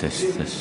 tes tes.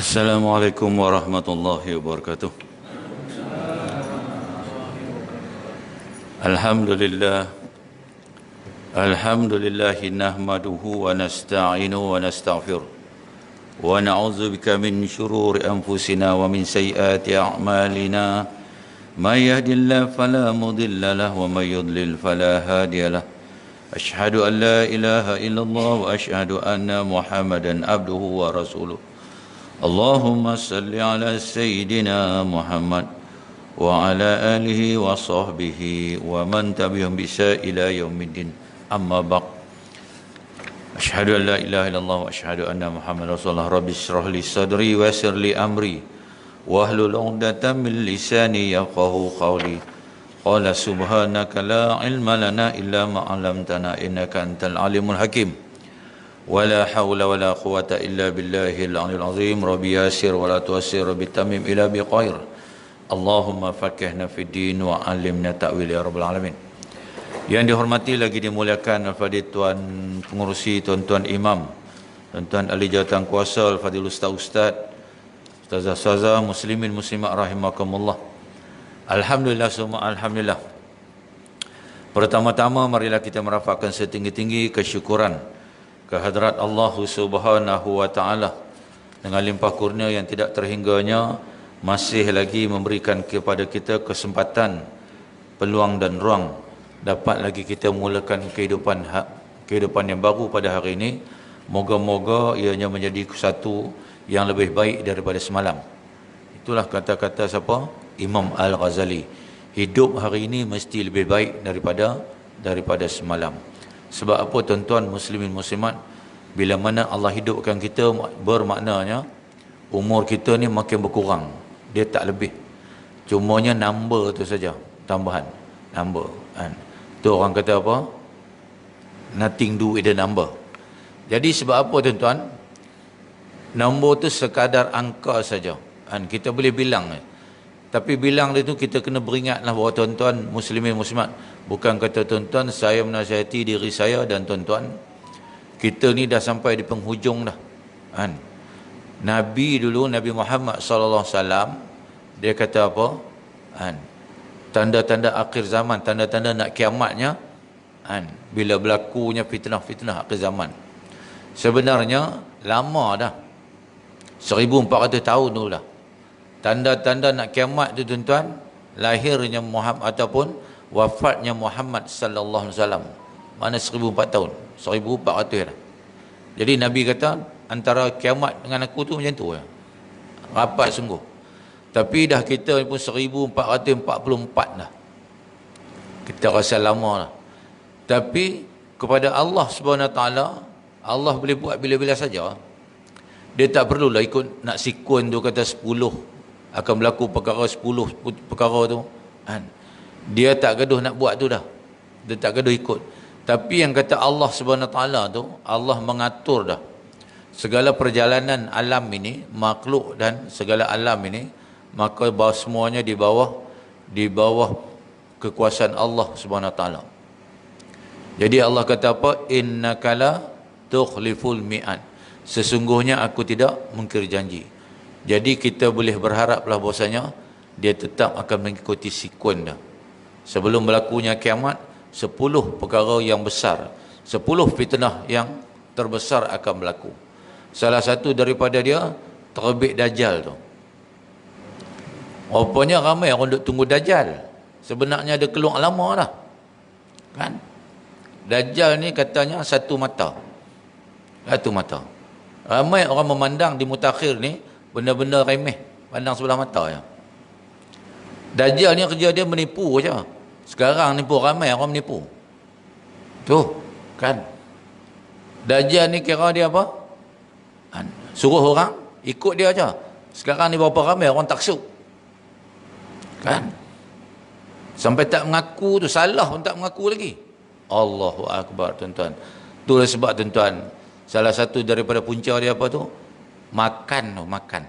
Assalamualaikum warahmatullahi wabarakatuh. Alhamdulillah. Alhamdulillahi nahmaduhu wa nasta'inu wa nastaghfiruh. Wa na'udzu bika min syururi anfusina wa min sayyiati a'malina. May yahdihillahu fala mudilla lahu wa may yudlil fala hadiya lahu. Asyhadu an la ilaha illallah wa asyhadu anna Muhammadan abduhu wa rasuluh. Allahumma salli ala Sayyidina Muhammad wa ala alihi wa sahbihi wa man tabi'ahum bi ihsan ila yaumiddin. Amma ba'd. Asyhadu an la ilaha illallah wa asyhadu anna Muhammadar Rasulullah. Rabbi shrah li sadri wa yassir li amri wahlul 'uqdatam min lisani yafqahu qawli. Qala subhanaka la ilma lana illa ma 'allamtana innaka antal alimul hakim. ولا حول ولا قوة إلا بالله العلي العظيم ربي ياسر ولا تؤسر ربي تمم إلى بخير اللهم فقهنا في الدين وعلمنا تأويل يا رب العالمين. Yang dihormati lagi dimuliakan Al-Fadhil Tuan Pengurusi, Tuan-tuan Imam, Tuan-tuan Ahli Jawatan Kuasa, Al-Fadhil Ustaz-Ustaz, Ustazah-Ustazah, Muslimin Muslimat rahimakumullah. Alhamdulillah semua, Alhamdulillah. Pertama-tama marilah kita merafakkan setinggi-tinggi kesyukuran kehadrat Allah Subhanahu wa taala dengan limpah kurnia yang tidak terhingganya, masih lagi memberikan kepada kita kesempatan, peluang dan ruang dapat lagi kita mulakan kehidupan yang baru pada hari ini. Moga-moga ianya menjadi satu yang lebih baik daripada semalam. Itulah kata-kata siapa? Imam Al-Ghazali. Hidup hari ini mesti lebih baik daripada semalam. Sebab apa tuan-tuan muslimin muslimat, bila mana Allah hidupkan kita, bermaknanya umur kita ni makin berkurang, dia tak lebih. Cumanya number tu saja, tambahan number kan. Tu orang kata apa? Nothing do with the number. Jadi sebab apa tuan-tuan? Nombor tu sekadar angka saja kan, kita boleh bilang. Tapi bilang itu kita kena beringatlah bahawa tuan-tuan muslimin muslimat, bukan kata tuan-tuan saya menasihati diri saya dan tuan-tuan, kita ni dah sampai di penghujung dah kan. Nabi dulu, Nabi Muhammad sallallahu alaihi wasallam, dia kata apa kan, tanda-tanda akhir zaman, tanda-tanda nak kiamatnya kan, bila berlakunya fitnah-fitnah akhir zaman. Sebenarnya lama dah, 1400 tahun dulu dah. Tanda-tanda nak kiamat tu tuan-tuan, lahirnya Muhammad ataupun wafatnya Muhammad sallallahu alaihi wasallam. Mana 1400 tahun, 1400 dah. Jadi Nabi kata antara kiamat dengan aku tu macam tu ya. Rapat sungguh. Tapi dah kita pun 1444 dah. Kita rasa lama dah. Tapi kepada Allah Subhanahu Wa Taala, Allah boleh buat bila-bila saja. Dia tak perlulah ikut nak sikun tu kata 10 akan berlaku perkara 10 perkara tu kan. Dia tak gaduh nak buat tu dah. Dia tak gaduh ikut. Tapi yang kata Allah Subhanahu Taala tu, Allah mengatur dah segala perjalanan alam ini, makhluk dan segala alam ini, maka bahawa semuanya di bawah kekuasaan Allah Subhanahu Taala. Jadi Allah kata apa? Innaka la tukhliful mi'ad. Sesungguhnya aku tidak mungkir janji. Jadi kita boleh berharaplah bahwasanya dia tetap akan mengikuti sikun dah. Sebelum berlakunya kiamat, 10 perkara yang besar, 10 fitnah yang terbesar akan berlaku. Salah satu daripada dia, terbit Dajjal tu. Rupanya ramai orang duk tunggu Dajjal. Sebenarnya dia keluar lama dah kan. Dajjal ni katanya satu mata. Ramai orang memandang di mutakhir ni benda-benda remeh, pandang sebelah mata je. Dajjal ni kerja dia menipu je. Sekarang nipu ramai orang menipu. Tu, kan. Dajjal ni kira dia apa? Suruh orang ikut dia aja. Sekarang ni berapa ramai orang taksub. Kan? Sampai tak mengaku tu, salah pun tak mengaku lagi. Allahu Akbar, tuan-tuan. Itulah sebab, tuan-tuan, salah satu daripada punca dia apa tu? Makan tu, makan.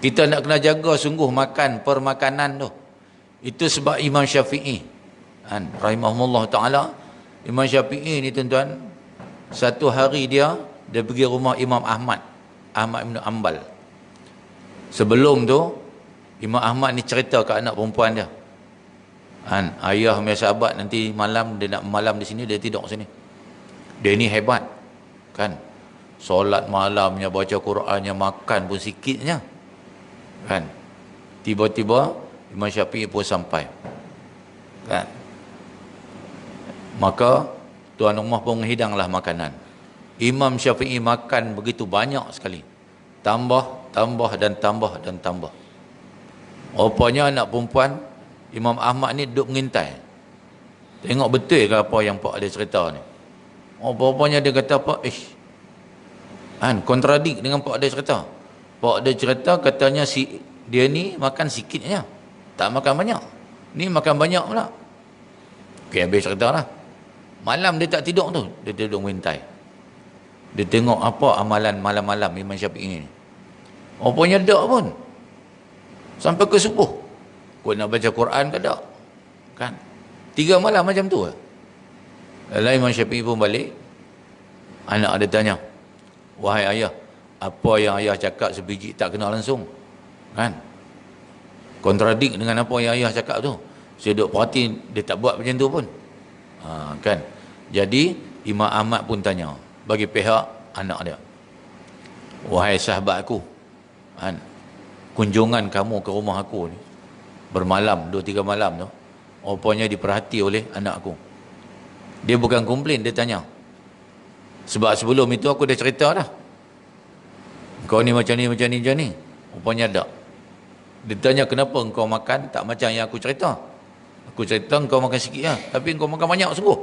Kita nak kena jaga sungguh makan, permakanan tu. Itu sebab Imam Syafi'i, kan, rahimahullah ta'ala, Imam Syafi'i ni, tuan-tuan, satu hari dia pergi rumah Imam Ahmad bin Ambal. Sebelum tu, Imam Ahmad ni cerita ke anak perempuan dia, kan, ayah punya sahabat nanti malam dia nak malam di sini, dia tidur sini. Dia ni hebat, kan, solat malamnya, baca Qurannya, makan pun sikitnya, kan. Tiba-tiba Imam Syafi'i pun sampai, kan. Maka tuan rumah pun menghidanglah makanan. Imam Syafi'i makan begitu banyak sekali, tambah dan tambah. Rupanya anak perempuan Imam Ahmad ni duduk mengintai, tengok betul ke apa yang pak dia cerita ni. Rupanya dia kata apa, kan, kontradik dengan pak dia cerita. Pak dia cerita katanya si dia ni makan sikitnya, tak makan banyak. Ni makan banyak pula. Okey, habis cerita lah. Malam dia tak tidur tu, dia duduk mengintai. Dia tengok apa amalan malam-malam Imam Syafi'i ni. Rupanya tak pun. Sampai ke subuh. Kau nak baca Quran ke tak? Kan? 3 malam macam tu. Lalu Imam Syafi'i pun balik. Anak dia tanya, wahai ayah, apa yang ayah cakap sebiji tak kena langsung? Kan? Kontradik dengan apa yang ayah cakap tu. Saya duduk perhati, dia tak buat macam tu pun. Kan? Jadi, Imam Ahmad pun tanya, bagi pihak anak dia, wahai sahabat aku, kan, kunjungan kamu ke rumah aku ni bermalam, 2-3 malam tu, rupanya diperhati oleh anak aku. Dia bukan komplain, dia tanya. Sebab sebelum itu aku dah cerita dah, kau ni macam ni. Rupanya tak. Dia tanya, kenapa engkau makan tak macam yang aku cerita? Aku cerita engkau makan sikit lah, tapi engkau makan banyak sungguh,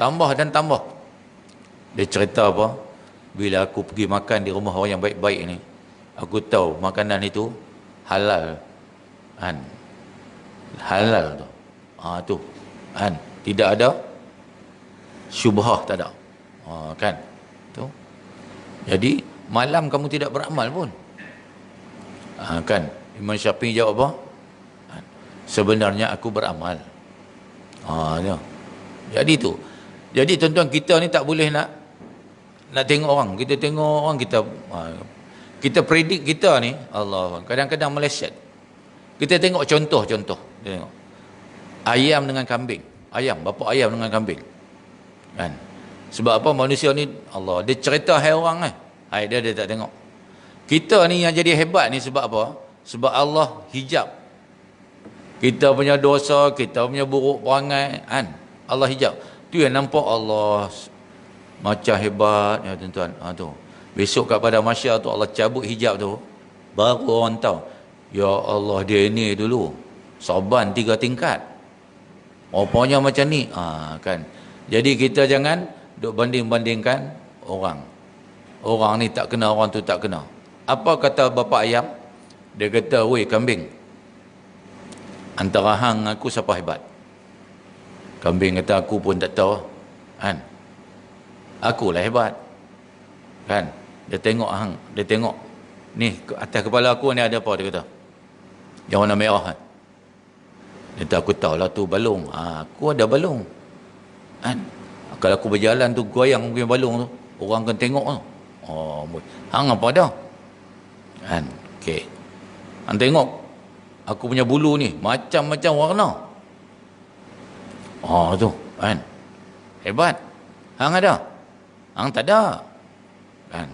tambah dan tambah. Dia cerita apa? Bila aku pergi makan di rumah orang yang baik-baik ni, aku tahu makanan itu halal, kan? Halal tu. Tu, kan? Tidak ada syubhah, tak ada. Kan? Tu. Jadi malam kamu tidak beramal pun. Kan? Imam Syafi'i jawab apa? Sebenarnya aku beramal. Tu. Jadi tu. Jadi tuan-tuan, kita ni tak boleh nak tengok orang. Kita tengok orang, kita predik kita ni, Allah, kadang-kadang meleset. Kita tengok contoh-contoh. Tengok ayam dengan kambing. Bapa ayam dengan kambing. Kan? Sebab apa? Manusia ni, Allah, dia cerita hai orang kan. Hai dia tak tengok. Kita ni yang jadi hebat ni sebab apa? Sebab Allah hijab kita punya dosa, kita punya buruk perangai, kan? Allah hijab. Tu yang nampak Allah macam hebat, ya tuan-tuan. Tu. Besok kat pada mahsyar tu Allah cabut hijab tu, baru orang tahu, ya Allah, dia ni dulu saban 3 tingkat. Rupanya macam ni. Kan? Jadi kita jangan duk banding-bandingkan orang. Orang ni tak kena, orang tu tak kena. Apa kata bapa ayam? Dia kata, weh kambing, antara hang aku siapa hebat? Kambing kata, aku pun tak tahu, kan? Akulah hebat, kan? Dia tengok hang, dia tengok ni atas kepala aku ni ada apa, dia kata, yang warna merah, kan? Dia kata, aku tahu lah tu balung. Aku ada balung, kan? Kalau aku berjalan tu goyang punya balung tu, orang akan tengok tu. Hang apa dah, kan? Okey, hang tengok aku punya bulu ni macam-macam warna. Tu, kan? Hebat. Hang ada? Hang tak ada, kan?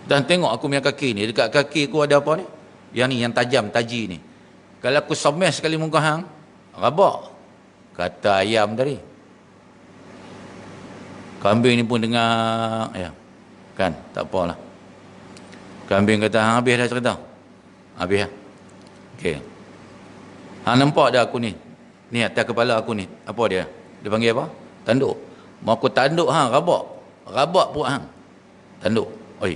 Dan tengok aku punya kaki ni, dekat kaki aku ada apa ni? Yang ni, yang tajam, taji ni. Kalau aku semes sekali muka hang, rabak. Kata ayam tadi. Kambing ni pun dengar, ya, kan? Tak apalah. Kambing kata, hang habis dah cerita. Habis dah. Okey. Hang nampak dah aku ni. Ni atas kepala aku ni. Apa dia? Dia panggil apa? Tanduk. Mau aku tanduk hang, rabak. Rabak perut hang. Tanduk. Oi.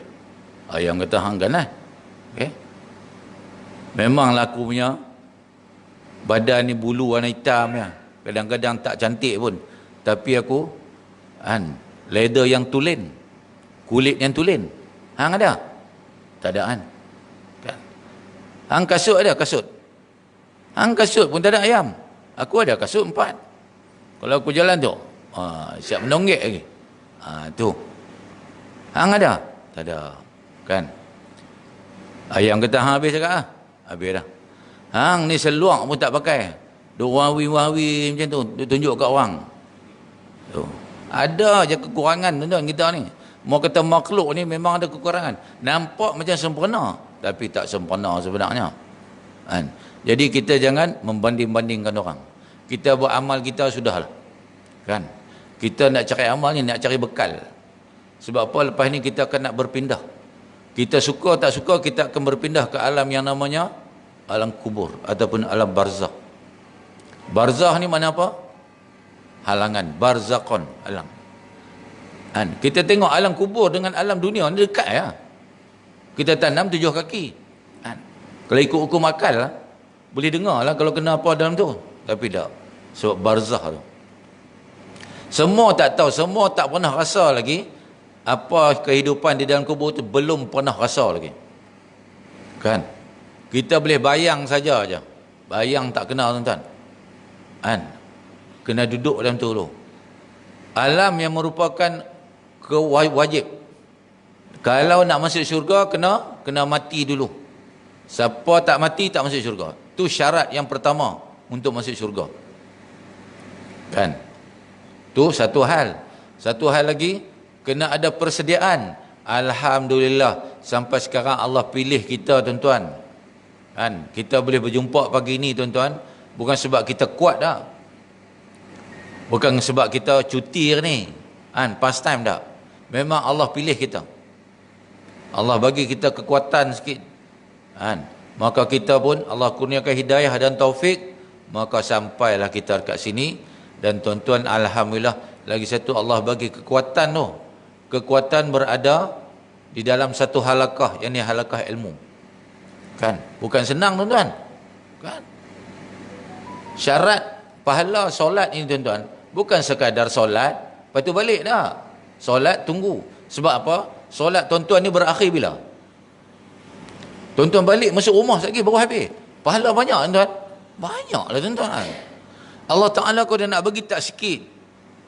Ayam kata hang ganas. Okey. Memanglah aku punya badan ni bulu warna hitam ya. Kadang-kadang tak cantik pun. Tapi aku leather yang tulen. Kulit yang tulen. Hang ada? Tak ada kan? Hang kasut ada? Kasut. Hang kasut pun tak ada ayam. Aku ada kasut 4. Kalau aku jalan tu, siap menonggek lagi. Tu. Hang ada? Tak ada. Kan? Ayam kata hang habis cakap ah. Habis dah. Hang ni seluak pun tak pakai. Duk wawi-wawi macam tu, duk tunjuk kat orang. Tu. Ada je kekurangan tuan-tuan kita ni. Mau kata makhluk ni memang ada kekurangan. Nampak macam sempurna, tapi tak sempurna sebenarnya. Kan? Jadi kita jangan membanding-bandingkan orang. Kita buat amal kita sudahlah. Kan? Kita nak cari amal ni, nak cari bekal. Sebab apa? Lepas ni kita akan nak berpindah. Kita suka tak suka, kita akan berpindah ke alam yang namanya alam kubur ataupun alam barzakh. Barzakh ni mana apa? Halangan. Barzakon, alam. Kan? Kita tengok alam kubur dengan alam dunia ni dekat ya. Kita tanam 7 kaki. Kan? Kalau ikut hukum akal lah, boleh dengar lah kalau kena apa dalam tu. Tapi tak. Sebab barzakh tu. Semua tak tahu, semua tak pernah rasa lagi apa kehidupan di dalam kubur tu, belum pernah rasa lagi. Kan? Kita boleh bayang saja aja. Bayang tak kenal tuan-tuan. Kan? Kena duduk dalam tu dulu. Alam yang merupakan wajib. Kalau nak masuk syurga, kena mati dulu. Siapa tak mati tak masuk syurga. Tu syarat yang pertama untuk masuk syurga. Kan? Tu satu hal. Satu hal lagi, kena ada persediaan. Alhamdulillah sampai sekarang Allah pilih kita tuan-tuan. Kan? Kita boleh berjumpa pagi ni tuan-tuan, bukan sebab kita kuat dah. Bukan sebab kita cuti ni. Kan? Pastime dah. Memang Allah pilih kita. Allah bagi kita kekuatan sikit. Kan? Maka kita pun Allah kurniakan hidayah dan taufik, maka sampailah kita dekat sini. Dan tuan-tuan, alhamdulillah, lagi satu Allah bagi kekuatan tu. Kekuatan berada di dalam satu halakah, yang ni halakah ilmu. Kan? Bukan senang tuan-tuan. Kan? Syarat pahala solat ini tuan-tuan, bukan sekadar solat, lepas tu balik dah. Solat tunggu. Sebab apa? Solat tuan-tuan ni berakhir bila? Tuan-tuan balik masuk rumah lagi baru habis. Pahala banyak tuan-tuan. Banyaklah tuan-tuan. Allah Ta'ala kau dah nak bagi tak sikit.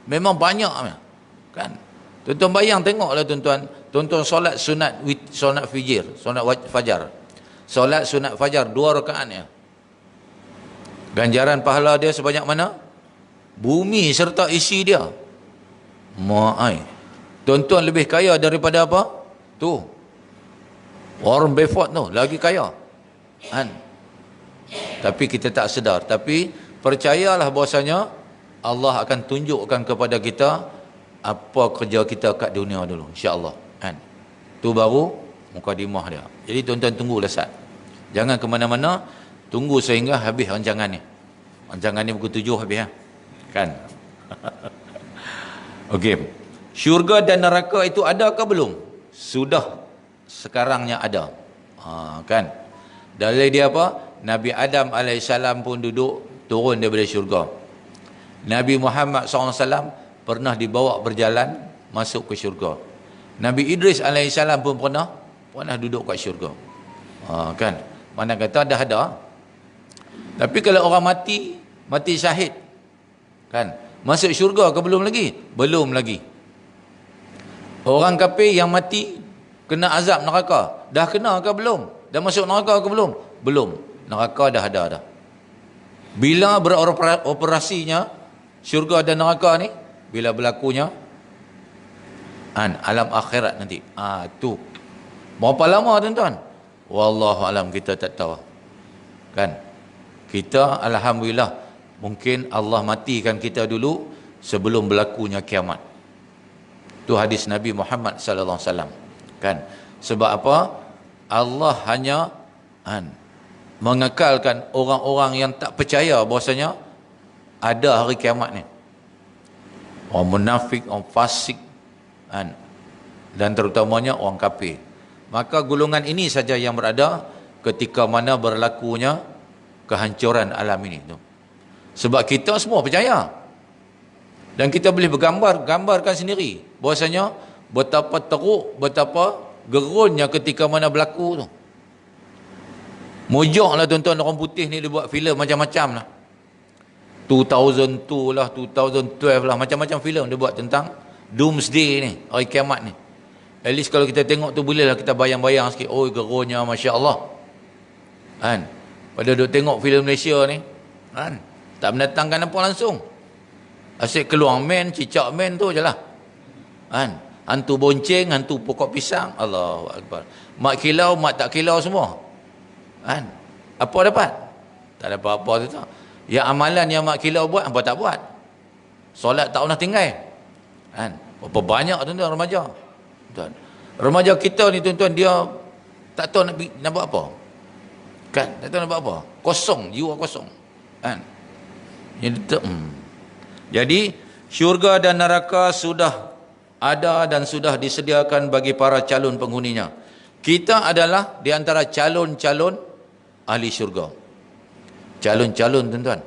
Memang banyak. Kan? Tuan-tuan bayang tengoklah tuan-tuan. Tuan-tuan solat sunat fajr, sunat fajar. Solat sunat fajar 2 rakaatnya. Ganjaran pahala dia sebanyak mana? Bumi serta isi dia. Ma'ai. Tuan-tuan lebih kaya daripada apa? Tu. Warren Buffett tu lagi kaya. Kan? Tapi kita tak sedar. Tapi percayalah bahasanya Allah akan tunjukkan kepada kita apa kerja kita kat dunia dulu, insya-Allah. Kan? Tu baru mukadimah dia. Jadi tuan-tuan tunggu lesat. Jangan ke mana-mana, tunggu sehingga habis rancangan ni. Rancangan ni pukul 7 habis ya. Kan? Okey. Syurga dan neraka itu ada ke belum? Sudah sekarangnya ada. Kan? Dalil dia apa? Nabi Adam AS pun duduk turun daripada syurga. Nabi Muhammad SAW pernah dibawa berjalan masuk ke syurga. Nabi Idris AS pun pernah duduk kat syurga. Kan? Mana kata dah ada. Tapi kalau orang mati syahid, kan? Masuk syurga ke belum lagi? Belum lagi. Orang kafir yang mati kena azab neraka, dah kena ke belum? Dah masuk neraka ke belum? Belum. Neraka dah ada dah. Bila beroperasinya syurga dan neraka ni? Bila berlakunya alam akhirat nanti. Tu. Berapa lama tuan-tuan? Wallahu alam, kita tak tahu. Kan? Kita alhamdulillah mungkin Allah matikan kita dulu sebelum berlakunya kiamat. Tu hadis Nabi Muhammad sallallahu alaihi wasallam. Kan? Sebab apa? Allah hanya mengekalkan orang-orang yang tak percaya bahwasanya ada hari kiamat ni. Orang munafik, orang fasik, dan terutamanya orang kafir. Maka golongan ini saja yang berada ketika mana berlakunya kehancuran alam ini tu. Sebab kita semua percaya. Dan kita boleh gambarkan sendiri bahwasanya betapa teruk, betapa gerunnya ketika mana berlaku tu. Mujur lah tuan-tuan, orang putih ni dia buat filem macam-macam lah. 2002 lah, 2012 lah, macam-macam filem dia buat tentang Doomsday ni, hari kiamat ni. At least kalau kita tengok tu bolehlah kita bayang-bayang sikit, oh gerunnya, Masya Allah. Pada duk tengok filem Malaysia ni, tak mendatangkan apa langsung. Asyik keluar men, cicak men tu je lah. Hantu bonceng, hantu pokok pisang, Allahu Akbar. Mak kilau, mak tak kilau semua. Apa dapat? Tak dapat apa tu tak. Yang amalan yang mak kilau buat, apa tak buat. Solat tak pernah tinggal. Berapa banyak tuan-tuan remaja. Remaja kita ni tuan-tuan, dia tak tahu nak buat apa. Tak tahu nak buat apa. Kosong, jiwa kosong. Jadi syurga dan neraka sudah ada dan sudah disediakan bagi para calon penghuninya. Kita adalah di antara calon-calon ahli syurga. Calon-calon tuan-tuan.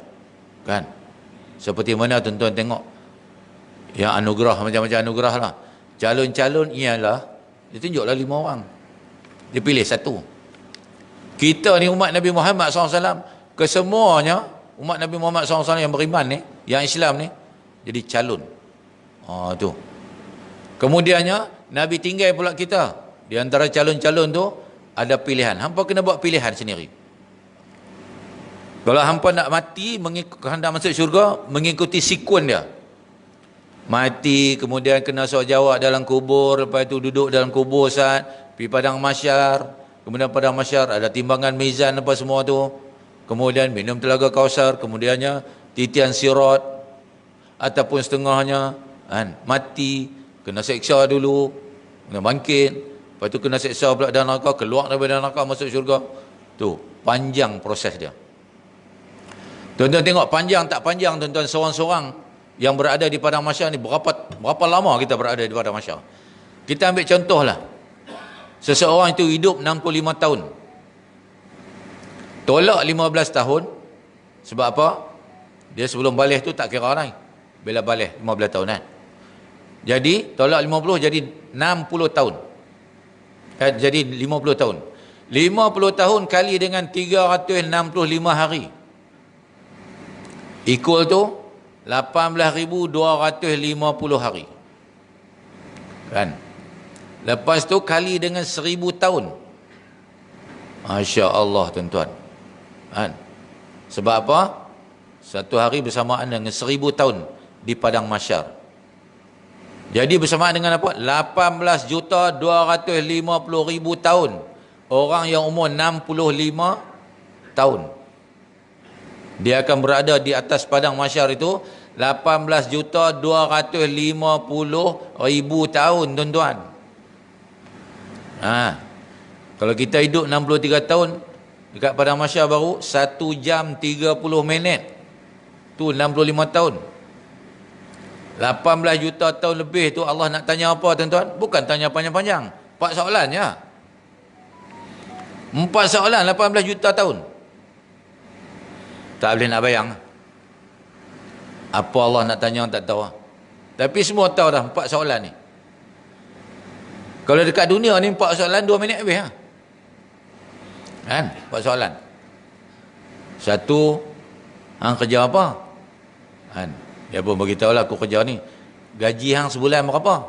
Seperti mana tuan-tuan tengok yang anugerah, macam-macam anugerah lah. Calon-calon ialah, dia tunjuklah 5 orang. Dia pilih satu. Kita ni umat Nabi Muhammad SAW, kesemuanya umat Nabi Muhammad SAW yang beriman ni, yang Islam ni, jadi calon. Tu. Kemudiannya Nabi tinggal pula kita. Di antara calon-calon tu ada pilihan. Hampa kena buat pilihan sendiri. Kalau hampa nak mati, hendak masuk syurga, mengikuti sikun dia. Mati, kemudian kena soal jawab dalam kubur, lepas itu duduk dalam kubur saat pergi padang mahsyar. Kemudian padang mahsyar ada timbangan mizan apa semua tu. Kemudian minum telaga Kausar, kemudiannya titian sirat ataupun setengahnya, mati, kena seksa dulu, kena bangkit, lepas tu kena seksa pula dalam neraka, keluar daripada neraka masuk syurga. Tu panjang proses dia. Tuan-tuan tengok panjang tak panjang tuan-tuan, seorang-seorang yang berada di padang mahsyar ni, berapa lama kita berada di padang mahsyar. Kita ambil contohlah, seseorang itu hidup 65 tahun, tolak 15 tahun. Sebab apa? Dia sebelum balik tu tak kira naik. Bila balik 15 tahun kan. Jadi tolak 50 jadi 60 tahun. Jadi 50 tahun. 50 tahun kali dengan 365 hari. Equal tu 18,250 hari. Kan? Lepas tu kali dengan 1000 tahun. Masya Allah tuan-tuan. Sebab apa? Satu hari bersamaan dengan 1000 tahun di padang mahsyar. Jadi bersamaan dengan apa? 18,250,000 tahun. Orang yang umur 65 tahun, dia akan berada di atas padang mahsyar itu 18,250,000 tahun tuan-tuan. Kalau kita hidup 63 tahun dekat padang mahsyar baru 1 jam 30 minit. Tu 65 tahun. 18 juta tahun lebih tu Allah nak tanya apa tuan-tuan? Bukan tanya panjang-panjang. 4 soalan je. 4 soalan 18 juta tahun. Tak boleh nak bayang. Apa Allah nak tanya tak tahu. Tapi semua tahu dah 4 soalan ni. Kalau dekat dunia ni 4 soalan 2 minit habis lah. Kan? 4 soalan. Satu, hang kerja apa? Kan? Dia pun beritahu lah, aku kerja ni. Gaji hang sebulan berapa?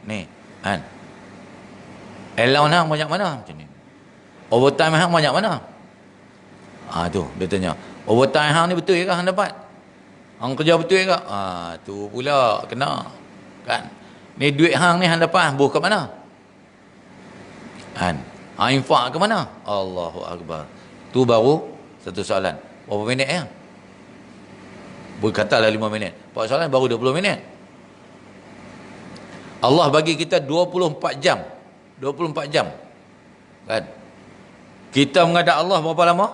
Ni. Kan? Allowance hang banyak mana? Macam ni. Overtime hang banyak mana? Tu, dia tanya. Overtime hang ni betul ke hang dapat? Hang kerja betul ke? Tu pula kena. Kan? Ni duit hang ni hang dapat, buh ke mana? Kan? Hang infak ke mana? Allahu Akbar. Tu baru satu soalan. Berapa minit ya? Berkatalah 5 minit. 4 soalan baru 20 minit. Allah bagi kita 24 jam. 24 jam. Kan? Kita menghadap Allah berapa lama?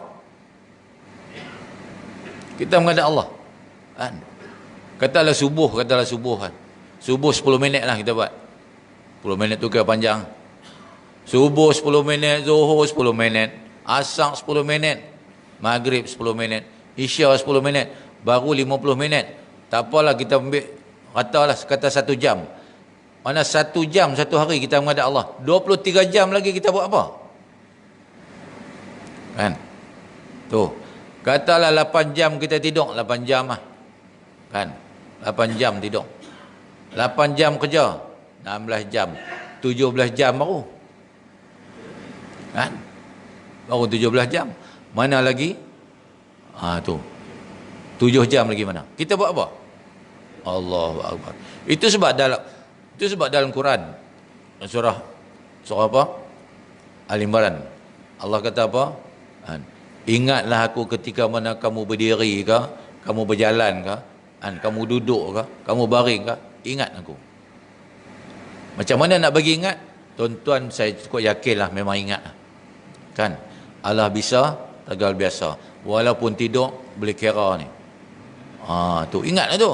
Kita menghadap Allah. Kan? Katalah subuh kan. Subuh 10 minit lah kita buat. 10 minit tu kira panjang. Subuh 10 minit, Zuhur 10 minit, Asar 10 minit, Maghrib 10 minit, Isya 10 minit, baru 50 minit. Tak apalah kita ambil, kata 1 jam. Mana 1 jam satu hari kita menghadap Allah. 23 jam lagi kita buat apa? Kan? Tu. Katalah 8 jam kita tidur, 8 jam lah. Kan? 8 jam tidur. 8 jam kerja, 16 jam. 17 jam baru. Kan? Baru 17 jam. Mana lagi? Tu. 7 jam lagi mana? Kita buat apa? Allahu Akbar. Itu sebab dalam Quran. Surah apa? Al-Imran. Allah kata apa? Ingatlah aku ketika mana kamu berdiri ke, kamu berjalan ke, kamu duduk ke, kamu baring ke, ingat aku. Macam mana nak bagi ingat? Tuan-tuan, saya cukup yakinlah memang ingat. Kan? Allah bisa, tegal biasa. Walaupun tidur, boleh kira ni. Tu ingatlah tu.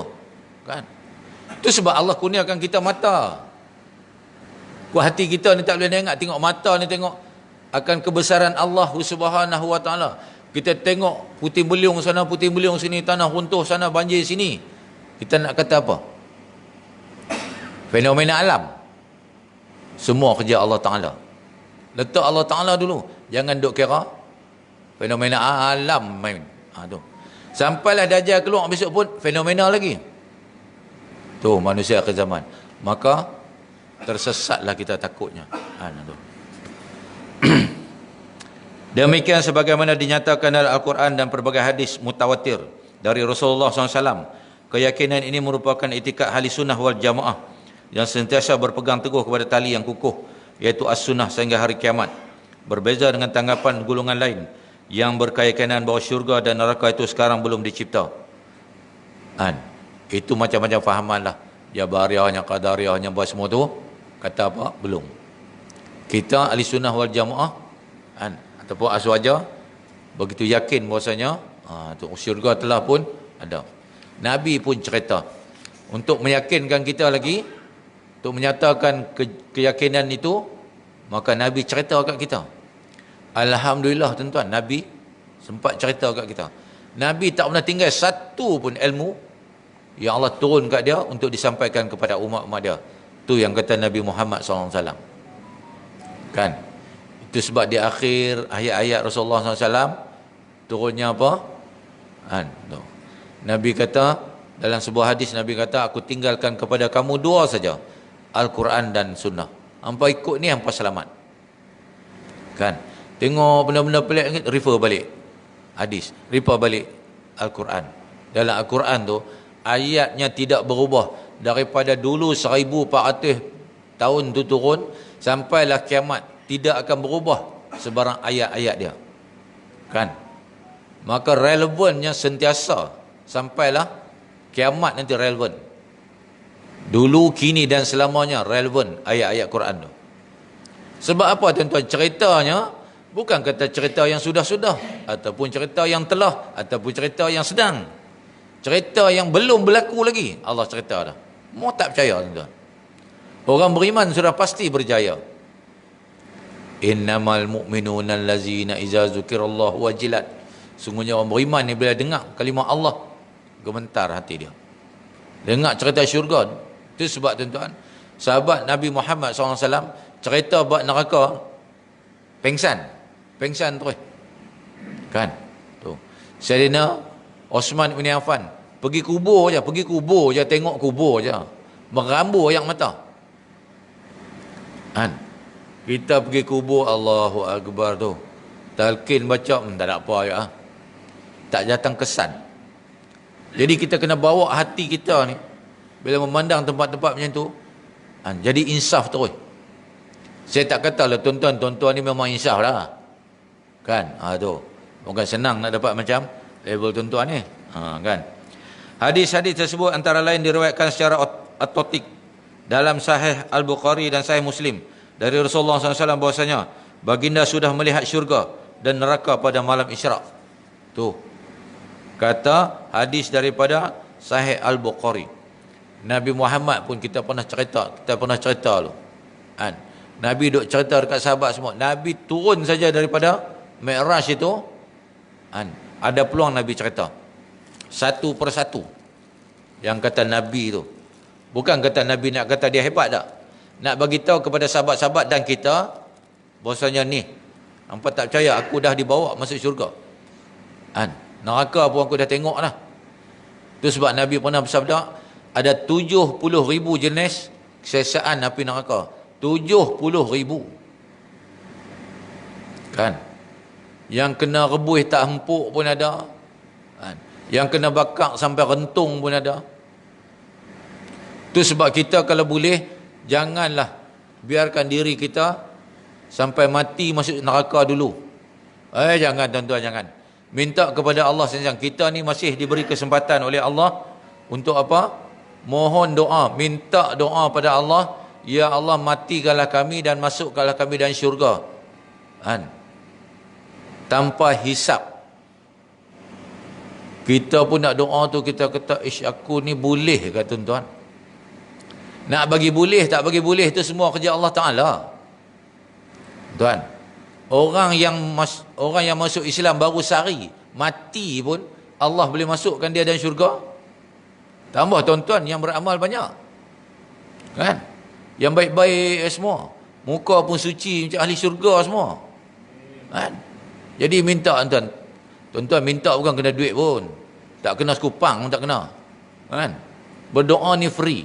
Kan? Itu sebab Allah kurniakan kita mata. Hati kita ni tak boleh tengok mata ni, tengok akan kebesaran Allah Subhanahu Wa Taala. Kita tengok puting beliung sana, puting beliung sini, tanah runtuh sana, banjir sini. Kita nak kata apa? Fenomena alam. Semua kerja Allah Taala. Letak Allah Taala dulu. Jangan duk kira fenomena alam main. Tu. Sampailah Dajjal keluar besok pun fenomena lagi. Tu manusia akhir zaman. Maka tersesatlah kita takutnya. Tu. Demikian sebagaimana dinyatakan dalam Al-Quran dan pelbagai hadis mutawatir dari Rasulullah SAW. Keyakinan ini merupakan itikad ahli sunnah wal jamaah yang sentiasa berpegang teguh kepada tali yang kukuh, iaitu as-sunnah sehingga hari kiamat. Berbeza dengan tanggapan golongan lain yang berkeyakinan bahawa syurga dan neraka itu sekarang belum dicipta. Itu macam-macam fahaman lah. Jabariyahnya, qadariyahnya, buat semua tu kata apa? Belum. Kita ahli sunnah wal jamaah ataupun aswaja begitu yakin bahasanya syurga telah pun ada. Nabi pun cerita untuk meyakinkan kita lagi, untuk menyatakan keyakinan itu, maka Nabi cerita kat kita. Alhamdulillah tuan-tuan, Nabi sempat cerita kat kita. Nabi tak pernah tinggal satu pun ilmu yang Allah turun kat dia untuk disampaikan kepada umat-umat dia. Tu yang kata Nabi Muhammad SAW. Kan? Itu sebab di akhir ayat-ayat Rasulullah SAW turunnya apa? Nabi kata, dalam sebuah hadis Nabi kata, aku tinggalkan kepada kamu 2 saja, Al-Quran dan Sunnah. Hampa ikut ni, hampa selamat. Kan? Tengok benda-benda pelik, refer balik hadis, refer balik Al-Quran. Dalam Al-Quran tu ayatnya tidak berubah daripada dulu 1400 tahun tu turun sampailah kiamat, tidak akan berubah sebarang ayat-ayat dia. Kan? Maka relevannya sentiasa sampailah kiamat nanti relevan. Dulu, kini dan selamanya relevan ayat-ayat Quran tu. Sebab apa tuan-tuan? Ceritanya bukan kata cerita yang sudah-sudah, ataupun cerita yang telah, ataupun cerita yang sedang. Cerita yang belum berlaku lagi Allah cerita dah. Mau tak percaya tuan-tuan? Orang beriman sudah pasti berjaya. Innamal mu'minuna allazina iza zukirallahu wajilat. Sungguhnya orang beriman ni bila dengar kalimah Allah, gemetar hati dia. Dengar cerita syurga. Itu sebab tuan-tuan, sahabat Nabi Muhammad SAW cerita bab neraka, pengsan terus. Kan? Tu. Sayyidina Osman bin Affan pergi kubur je, tengok kubur je. Merambu air mata. Kan? Kita pergi kubur, Allahu Akbar tu. Talqin baca, tak ada apa ya. Tak datang kesan. Jadi kita kena bawa hati kita ni bila memandang tempat-tempat macam tu, jadi insaf terus. Saya tak katalah tuan-tuan ni memang insaf lah. Kan? Tu. Bukan senang nak dapat macam level tuan-tuan ni. Kan? Hadis-hadis tersebut antara lain diriwayatkan secara otentik dalam Sahih Al-Bukhari dan Sahih Muslim dari Rasulullah SAW bahwasanya baginda sudah melihat syurga dan neraka pada malam Isra'. Tu. Kata hadis daripada Sahih Al-Bukhari. Nabi Muhammad pun kita pernah cerita lu. Kan? Nabi duk cerita dekat sahabat semua. Nabi turun saja daripada Mi'raj itu. Kan? Ada peluang Nabi cerita. Satu persatu. Yang kata Nabi tu. Bukan kata Nabi nak kata dia hebat tak. Nak bagi tahu kepada sahabat-sahabat dan kita. Bahasanya ni. Hampa tak percaya aku dah dibawa masuk syurga. Kan? Neraka pun aku dah tengok lah. Itu sebab Nabi pernah bersabda. Ada 70,000 jenis kesesaan api neraka. 70,000. Kan? Yang kena rebuih tak empuk pun ada. Kan? Yang kena bakar sampai rentung pun ada. Itu sebab kita kalau boleh, janganlah biarkan diri kita sampai mati masuk neraka dulu. Jangan tuan-tuan, jangan. Minta kepada Allah senang. Kita ni masih diberi kesempatan oleh Allah untuk apa? Mohon doa, minta doa pada Allah, ya Allah matikanlah kami dan masukkanlah kami dalam syurga. Kan? Tanpa hisap. Kita pun nak doa tu, kita kata, aku ni boleh ke tuan-tuan? Nak bagi boleh, tak bagi boleh, itu semua kerja Allah Ta'ala. Tuan, orang yang masuk Islam baru sehari, mati pun, Allah boleh masukkan dia dalam syurga. Tambah tuan-tuan yang beramal banyak. Kan? Yang baik-baik semua. Muka pun suci macam ahli syurga semua. Kan? Jadi minta tuan-tuan. Tuan-tuan minta bukan kena duit pun. Tak kena sekupang pun tak kena. Kan? Berdoa ni free.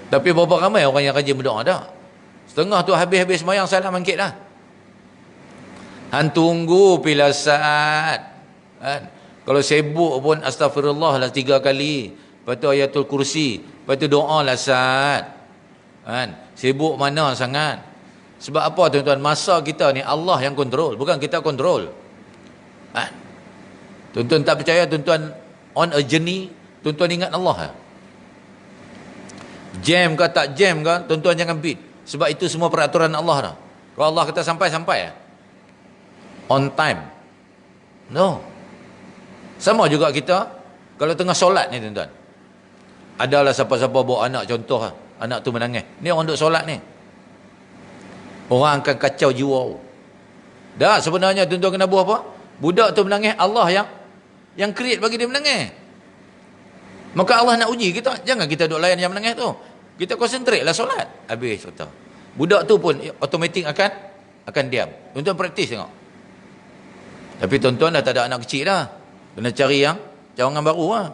Tapi berapa ramai orang yang rajin berdoa dah? Setengah tu habis-habis semayang salam angkit dah. Han tunggu bila saat. Kan? Kalau sibuk pun astagfirullah lah 3 kali. Lepas tu ayatul kursi. Lepas tu doa lah saat. Kan? Sibuk mana sangat. Sebab apa tuan-tuan? Masa kita ni Allah yang kontrol. Bukan kita kontrol. Kan? Tuan-tuan tak percaya, tuan-tuan on a journey, tuan-tuan ingat Allah. Jam ke tak jam ke, tuan-tuan jangan beat. Sebab itu semua peraturan Allah dah. Kalau Allah kata sampai. On time. No. Sama juga kita kalau tengah solat ni tuan-tuan. Adalah siapa-siapa bawa anak, contoh anak tu menangis. Ni orang duk solat ni. Orang akan kacau jiwa. Dah sebenarnya tuan-tuan kena buat apa? Budak tu menangis, Allah yang create bagi dia menangis. Maka Allah nak uji kita. Jangan kita duk layan yang menangis tu. Kita konsentrate lah solat. Habis kata. Budak tu pun automatik akan diam. Tuan-tuan praktis tengok. Tapi tuan-tuan dah tak ada anak kecil dah. Kena cari yang cawangan baru lah.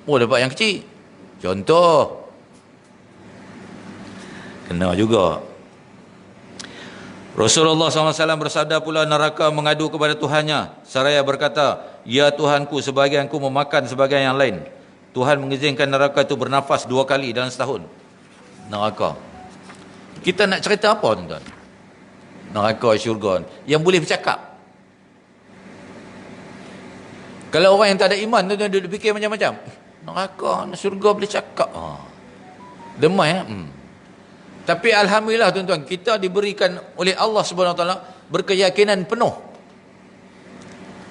Oh, dapat yang kecil. Contoh. Kena juga. Rasulullah SAW bersabda pula, neraka mengadu kepada Tuhannya. Saraya berkata, ya Tuhanku, sebahagianku memakan sebahagian yang lain. Tuhan mengizinkan neraka itu bernafas 2 kali dalam setahun. Neraka. Kita nak cerita apa tuan-tuan? Neraka, syurga. Yang boleh bercakap. Kalau orang yang tak ada iman tu dia fikir macam-macam. Neraka, syurga boleh cakap. Demai. Tapi alhamdulillah tuan-tuan, kita diberikan oleh Allah SWT berkeyakinan penuh.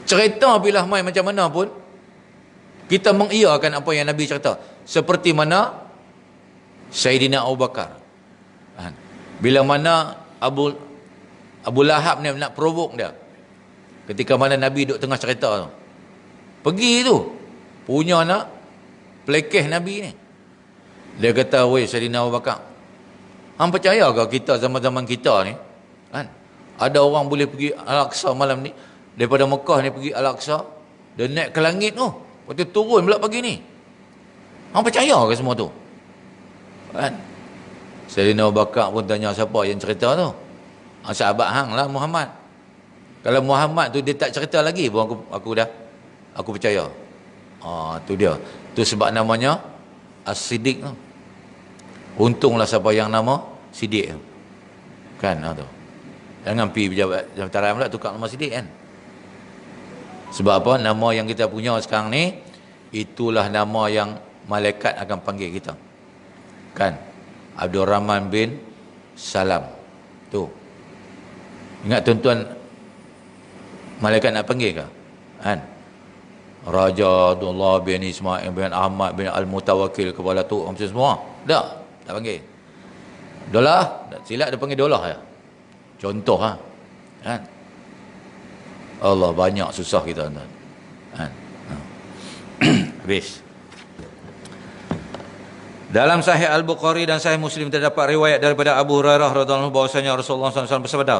Cerita bila mai macam mana pun, kita mengiyakan apa yang Nabi cerita. Seperti mana Sayyidina Abu Bakar. Bila mana Abu Lahab ni nak provoke dia. Ketika mana Nabi duduk tengah cerita tu. Pergi tu. Punya nak pelekeh Nabi ni. Dia kata, weh Sayyidina Abu Bakar, hang percaya ke kita zaman-zaman kita ni? Kan? Ada orang boleh pergi Al-Aqsa malam ni. Daripada Mekah ni pergi Al-Aqsa. Dia naik ke langit tu. Lepas tu turun pula pagi ni. Hang percaya ke semua tu? Kan? Sayyidina Abu Bakar pun tanya siapa yang cerita tu. Sahabat hang lah Muhammad. Kalau Muhammad tu dia tak cerita lagi pun aku percaya. Tu dia. Tu sebab namanya As-Siddiq tu. Untunglah siapa yang nama Siddiq tu. Kan tu. Jangan pergi pejabat jabatan pula tukar nama Siddiq kan. Sebab apa? Nama yang kita punya sekarang ni, itulah nama yang malaikat akan panggil kita. Kan? Abdul Rahman bin Salam. Tu. Ingat tuan-tuan, Malaikat nak panggil ke? Kan? Raja Abdullah bin Ismail bin Ahmad bin Al-Mutawakkil, kepala tu macam semua. Tak panggil. Dolah, silap dia panggil dolah ya. Contoh kan? Allah, banyak susah kita tuan. Kan? Habis. Dalam Sahih Al-Bukhari dan Sahih Muslim terdapat riwayat daripada Abu Hurairah radhiyallahu anhu bahwasanya Rasulullah SAW bersabda,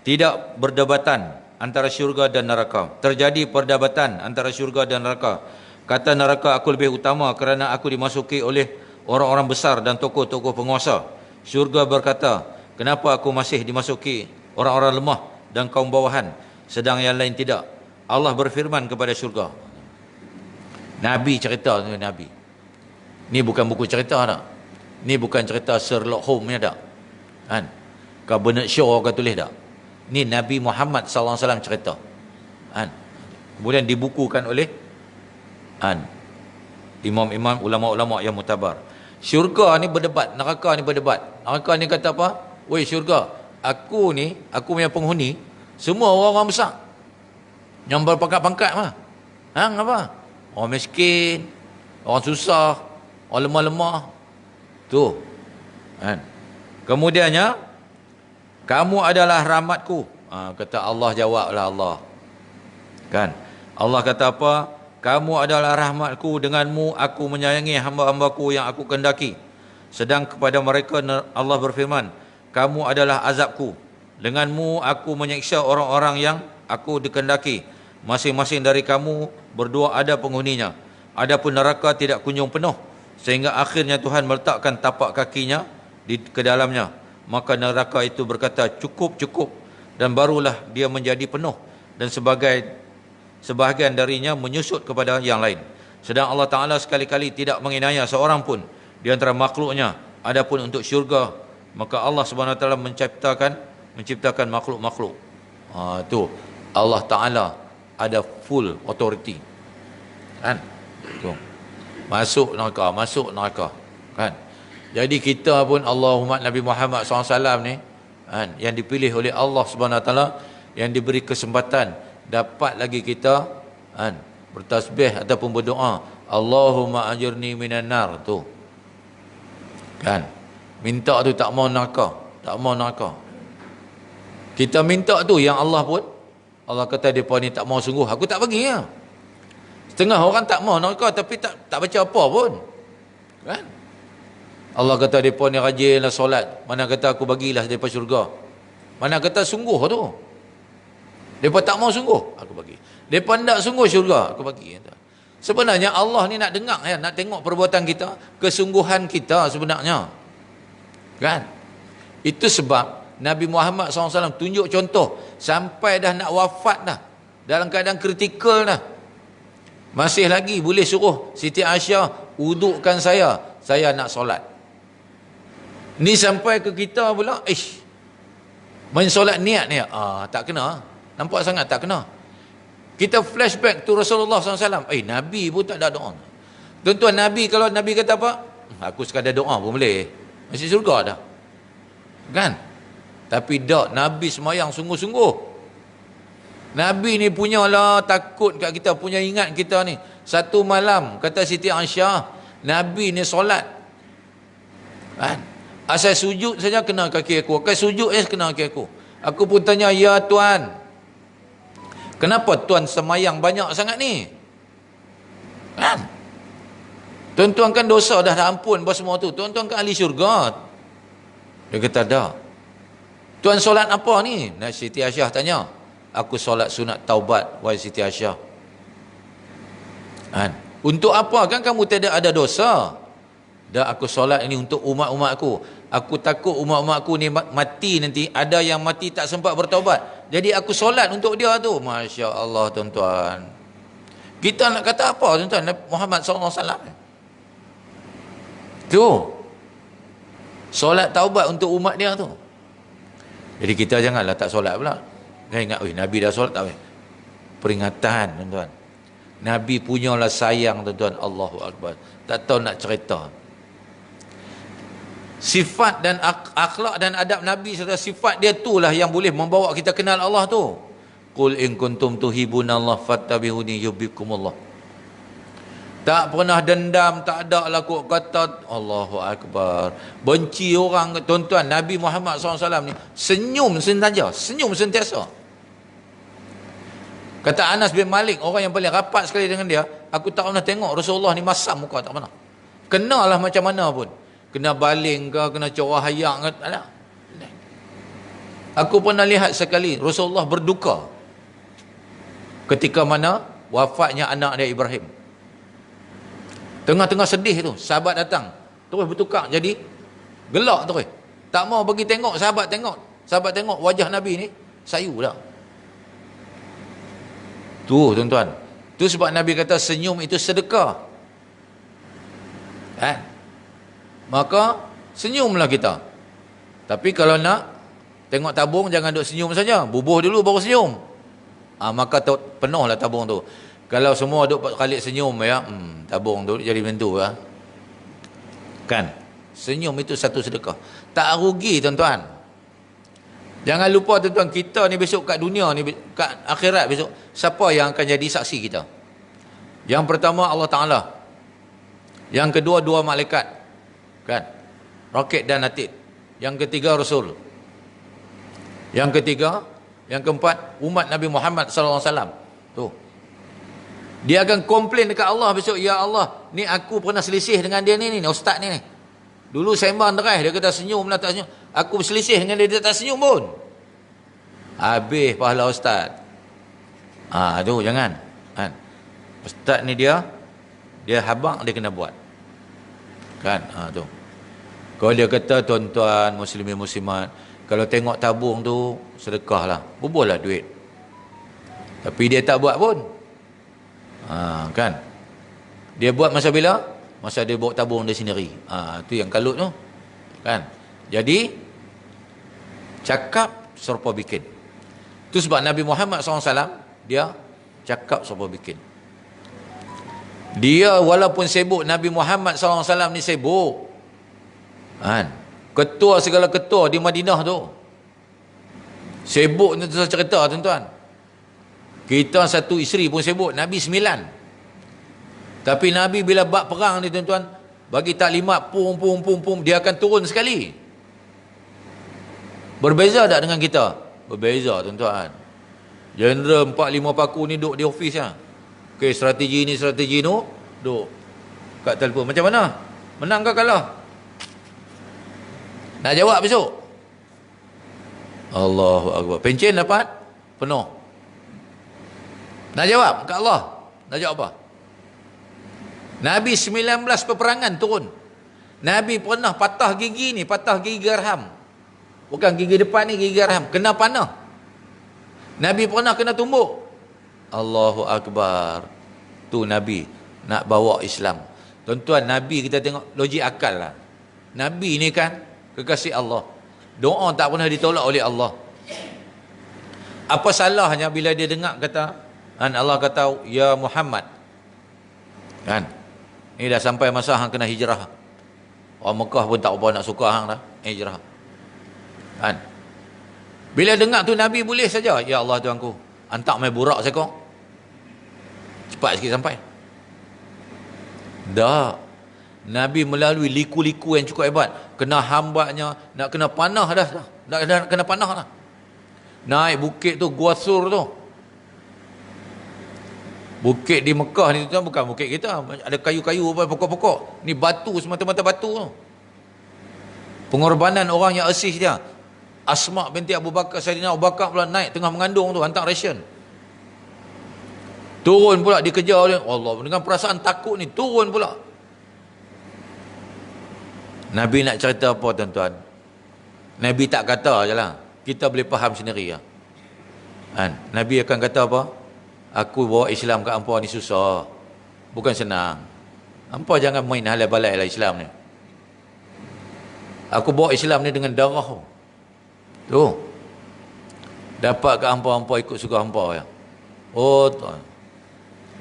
tidak berdebatan antara syurga dan neraka. Terjadi perdebatan antara syurga dan neraka. Kata neraka, aku lebih utama kerana aku dimasuki oleh orang-orang besar dan tokoh-tokoh penguasa. Syurga berkata, kenapa aku masih dimasuki orang-orang lemah dan kaum bawahan, sedang yang lain tidak? Allah berfirman kepada syurga. Nabi cerita dengan Nabi. Ni bukan buku cerita tak? Ni bukan cerita Sherlock Holmes ni tak? Kan? Kau Bernard Shaw kau tulis tak? Ni Nabi Muhammad SAW cerita. Kan? Kemudian dibukukan oleh imam-imam, ulama-ulama yang mutabar. Syurga ni berdebat, neraka ni berdebat. Neraka ni kata apa? Woi syurga, aku punya penghuni, semua orang-orang besar. Yang berpangkat-pangkat mah. Apa? Orang miskin, orang susah, orang lemah-lemah. Tu. Kan? Kemudiannya, kamu adalah rahmatku. Kata Allah, jawablah Allah. Kan? Allah kata apa? Kamu adalah rahmatku, denganmu aku menyayangi hamba-hambaku yang aku kehendaki. Sedang kepada mereka Allah berfirman, kamu adalah azabku, denganmu aku menyiksa orang-orang yang aku dikehendaki. Masing-masing dari kamu berdua ada penghuninya. Adapun neraka tidak kunjung penuh, sehingga akhirnya Tuhan meletakkan tapak kakinya ke dalamnya. Maka neraka itu berkata, cukup, cukup. Dan barulah dia menjadi penuh. Dan sebahagian darinya menyusut kepada yang lain. Sedang Allah Ta'ala sekali-kali tidak menginaya seorang pun di antara makhluknya. Adapun untuk syurga, maka Allah Subhanahu Wa Ta'ala menciptakan makhluk-makhluk. Tu Allah Ta'ala ada full authority. Kan? Tu. Masuk neraka. Kan? Jadi kita pun Allahumma Nabi Muhammad SAW ni kan, yang dipilih oleh Allah Subhanahu Wa Ta'ala, yang diberi kesempatan dapat lagi kita kan, bertasbih ataupun berdoa, Allahumma ajirni minan nar tu. Kan? Minta tu tak mau neraka, Kita minta tu yang Allah pun, Allah kata depa ni tak mau sungguh, aku tak bagi ya. Setengah orang tak mau neraka tapi tak baca apa pun. Kan? Allah kata depa ni rajinlah solat, mana kata aku bagilah depa syurga. Mana kata sungguh tu. Depa tak mau sungguh, aku bagi. Depa tak sungguh syurga, aku bagi. Sebenarnya Allah ni nak dengar ya, nak tengok perbuatan kita, kesungguhan kita sebenarnya. Kan? Itu sebab Nabi Muhammad SAW tunjuk contoh sampai dah nak wafat dah, dalam keadaan kritikal dah, masih lagi boleh suruh Siti Aisyah udukkan saya nak solat. Ni sampai ke kita pula, main solat niat ni, tak kena. Nampak sangat tak kena. Kita flashback to Rasulullah SAW. Nabi pun tak ada doa. Tuan-tuan, Nabi kalau Nabi kata apa? Aku sekadar doa pun boleh. Masih surga dah. Kan? Tapi tak. Nabi semayang sungguh-sungguh. Nabi ni punyalah takut kat kita, punya ingat kita ni. Satu malam, kata Siti Aisyah, Nabi ni solat. Kan? Asal sujud saja kena kaki aku. Asal sujud kena kaki aku. Aku pun tanya, ya Tuan, kenapa Tuan semayang banyak sangat ni? Kan? Tuan-tuan kan dosa dah ampun apa semua tu. Tuan-tuan kan ahli syurga. Dia kata dah. Tuan solat apa ni? Nah, Siti Aisyah tanya. Aku solat sunat taubat, wahai Siti Aisyah. Kan? Untuk apa? Kan kamu tidak ada dosa. Dah, aku solat ini untuk umat-umat aku. Aku takut umat-umat aku ni mati nanti. Ada yang mati tak sempat bertaubat. Jadi aku solat untuk dia tu. Masya Allah tuan-tuan. Kita nak kata apa tuan-tuan? Muhammad SAW. Tu. Solat taubat untuk umat dia tu. Jadi kita janganlah tak solat pula. Dia ingat, Nabi dah solat tak? Peringatan tuan-tuan. Nabi punyalah sayang tuan-tuan. Allahu Akbar. Tak tahu nak cerita. Sifat dan akhlak dan adab Nabi serta sifat dia itulah yang boleh membawa kita kenal Allah tu. Qul in kuntum tuhibbunallaha fattabi'uni yuhibbukumullah. Tak pernah dendam, tak ada lah kok kata Allahu Akbar. Benci orang, tuan-tuan, Nabi Muhammad SAW ni senyum saja, senyum sentiasa. Kata Anas bin Malik, orang yang paling rapat sekali dengan dia, aku tak pernah tengok Rasulullah ni masam muka, tak pernah. Kenalah macam mana pun. Kena baling ke, kena corah hayak ke, tak ada. Aku pernah lihat sekali Rasulullah berduka ketika mana wafatnya anak dia Ibrahim. Tengah-tengah sedih tu, sahabat datang, terus bertukar jadi gelak terus. Tak mau bagi tengok, sahabat tengok wajah Nabi ni sayu dah. Tu tuan-tuan, tu sebab Nabi kata senyum itu sedekah. Maka senyumlah kita. Tapi kalau nak tengok tabung, jangan duk senyum saja, bubuh dulu baru senyum. Maka penuhlah tabung tu. Kalau semua duk kalik senyum ya, tabung tu jadi macam tu ya. Kan? Senyum itu satu sedekah. Tak rugi tuan-tuan. Jangan lupa tuan-tuan, kita ni besok kat dunia ni, kat akhirat besok, siapa yang akan jadi saksi kita? Yang pertama Allah Ta'ala. Yang kedua dua malaikat. Kan? Roket dan Atid. Yang ketiga Rasul. Yang ketiga, yang keempat umat Nabi Muhammad SAW. Tu. Dia akan komplain dekat Allah besok, ya Allah, ni aku pernah selisih dengan dia ni ustaz ni. Dulu sembang derai, dia kata senyum lah tak senyum. Aku selisih dengan dia tak senyum pun. Habis pahala ustaz. Tu jangan. Kan? Ustaz ni dia habaq, dia kena buat. Kan? Tu. Kalau dia kata tuan-tuan muslimin muslimat, kalau tengok tabung tu sedekah lah, bubuhlah duit. Tapi dia tak buat pun. Kan? Dia buat masa bila? Masa dia bawa tabung dia sendiri. Tu yang kalut tu. Kan? Jadi cakap serupa bikin. Tu sebab Nabi Muhammad SAW dia cakap serupa bikin. Dia walaupun sibuk, Nabi Muhammad SAW ni sibuk. Kan? Ketua segala ketua di Madinah tu. Sibuk ni tu cerita tuan-tuan. Kita satu isteri pun sibuk, Nabi 9. Tapi Nabi bila bab perang ni tuan-tuan, bagi taklimat pum, dia akan turun sekali. Berbeza tak dengan kita? Berbeza tuan-tuan. Jeneral 4-5 paku ni duduk di ofis lah. Okay, strategi ni, strategi tu, duduk kat telefon. Macam mana? Menang ke kalah? Nak jawab besok? Allahu Akbar. Pencen dapat? Penuh. Nak jawab kat Allah? Nak jawab apa? Nabi 19 peperangan turun. Nabi pernah patah gigi ni, patah gigi gerham. Bukan gigi depan ni, gigi gerham. Kena panah. Nabi pernah kena tumbuk. Allahu Akbar. Tu Nabi nak bawa Islam. Tuan-tuan, Nabi kita tengok logik akal lah. Nabi ni kan kekasih Allah. Doa tak pernah ditolak oleh Allah. Apa salahnya bila dia dengar kata, Allah kata, ya Muhammad. Kan? Ini dah sampai masa hang kena hijrah. Orang Mekah pun tak apa nak suka hang dah. Hijrah. Kan? Bila dengar tu Nabi boleh saja, ya Allah Tuanku, hantar mai burak sekok. Cepat sikit sampai. Dah. Nabi melalui liku-liku yang cukup hebat. Kena hambaknya, nak kena panah dah. Nak kena panah dah. Naik bukit tu, Gua Sur tu. Bukit di Mekah ni tu bukan bukit kita. Ada kayu-kayu, pokok-pokok. Ni batu, semata-mata batu tu. Pengorbanan orang yang asih dia. Asma binti Abu Bakar, Saidina Abu Bakar pula naik tengah mengandung tu, hantar ration. Turun pula dikejar oleh Allah. Dengan perasaan takut ni, turun pula. Nabi nak cerita apa tuan-tuan? Nabi tak kata je lah. Kita boleh faham sendiri lah. Kan? Nabi akan kata apa? Aku bawa Islam kat hampa ni susah. Bukan senang. Hampa jangan main halai-balai lah Islam ni. Aku bawa Islam ni dengan darah. Tu. Dapat kat hampa-hampa ikut suka hampa ya. Oh tuan.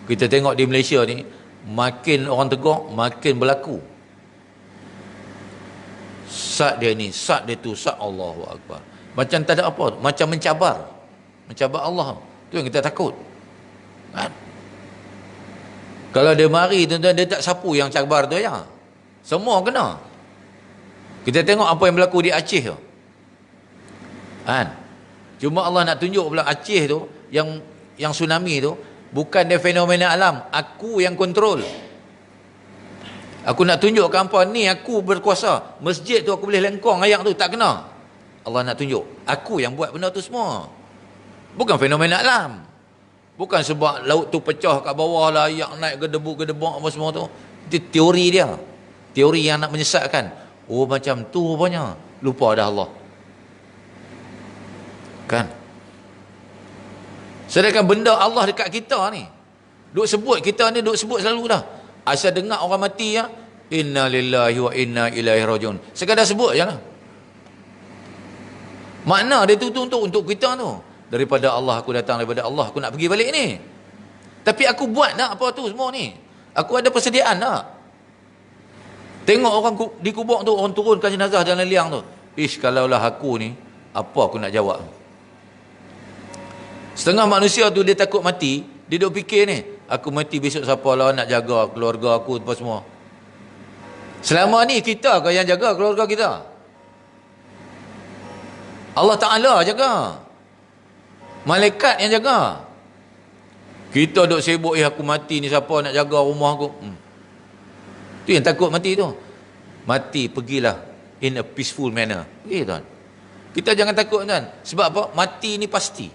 Kita tengok di Malaysia ni, makin orang tegur, makin berlaku. Sat dia ni, sat dia tu, sat Allahu Akbar. Macam tak ada apa, macam mencabar. Mencabar Allah. Tu yang kita takut. Kan? Kalau dia mari tuan-tuan, dia tak sapu yang cabar tu ya. Semua kena. Kita tengok apa yang berlaku di Aceh tu. Kan? Cuma Allah nak tunjuk pula Aceh tu, yang tsunami tu, bukan dia fenomena alam. Aku yang kontrol. Aku nak tunjuk ke hampa, ni aku berkuasa. Masjid tu aku boleh lengkong ayak tu, tak kena. Allah nak tunjuk, aku yang buat benda tu semua. Bukan fenomena alam. Bukan sebab laut tu pecah kat bawah lah, ayak naik gedebuk-gedebuk apa semua tu. Itu teori dia. Teori yang nak menyesatkan. Oh macam tu rupanya. Lupa dah Allah. Kan? Sedangkan benda Allah dekat kita ni. Duk sebut, kita ni duk sebut selalu dah. Asal dengar orang mati ya, inna lillahi wa inna ilaihi rajiun. Sekadar sebut je lah. Makna dia tu untuk kita tu. Daripada Allah aku datang, daripada Allah aku nak pergi balik ni. Tapi aku buat nak apa tu semua ni. Aku ada persediaan tak? Tengok orang dikubur tu, orang turunkan jenazah dalam liang tu. Ish, kalaulah aku ni, apa aku nak jawab? Setengah manusia tu dia takut mati, dia duk fikir ni, aku mati besok siapa lah nak jaga keluarga aku apa semua. Selama ni kita ke yang jaga keluarga kita? Allah Ta'ala jaga. Malaikat yang jaga. Kita duk sibuk, aku mati ni siapa nak jaga rumah aku? Tu yang takut mati tu. Mati pergilah in a peaceful manner. Tuan. Kita jangan takut tuan. Sebab apa? Mati ni pasti.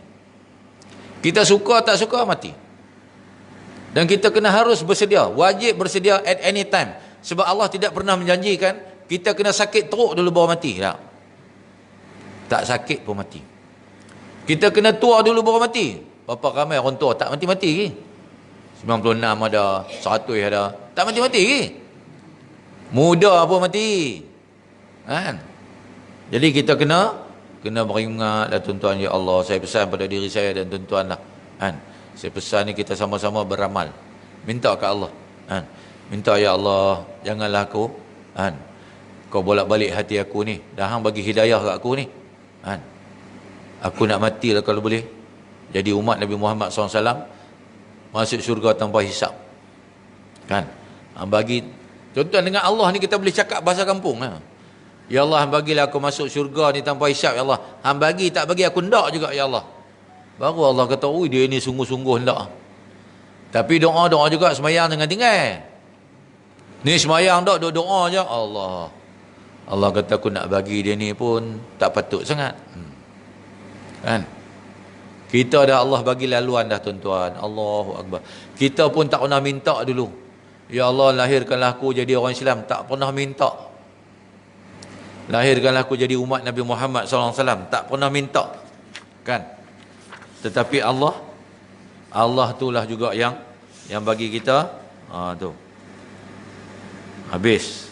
Kita suka tak suka mati. Dan kita kena harus bersedia. Wajib bersedia at any time. Sebab Allah tidak pernah menjanjikan kita kena sakit teruk dulu baru mati. Tak sakit pun mati. Kita kena tua dulu baru mati. Berapa ramai orang tua tak mati-mati ke? 96 ada, 100 ada. Tak mati-mati ke? Muda pun mati. Kan? Jadi kita kena beringat lah tuan-tuan. Ya Allah, saya pesan pada diri saya dan tuan-tuan lah. Kan? Saya pesan ni kita sama-sama beramal. Minta ke Allah. Kan? Minta ya Allah, janganlah aku kan, kau bolak-balik hati aku ni. Dah hang bagi hidayah kat aku ni. Kan? Aku nak mati lah kalau boleh. Jadi umat Nabi Muhammad SAW masuk syurga tanpa hisap. Kan? Hang bagi, tuan-tuan dengan Allah ni kita boleh cakap bahasa kampung lah. Ya Allah, hang bagilah aku masuk syurga ni tanpa hisap ya Allah. Hang bagi tak bagi aku ndak juga ya Allah. Baru Allah kata, ui dia ni sungguh-sungguh ndak. Tapi doa-doa juga semayang dengan tinggal. Ni semayang tak, doa je. Allah kata aku nak bagi dia ni pun tak patut sangat. Kan? Kita dah Allah bagi laluan dah tuan-tuan. Allahu Akbar. Kita pun tak pernah minta dulu. Ya Allah, lahirkanlah aku jadi orang Islam. Tak pernah minta. Lahirkanlah aku jadi umat Nabi Muhammad SAW. Tak pernah minta. Kan? Tetapi Allah itulah juga yang bagi kita. Tu. Habis.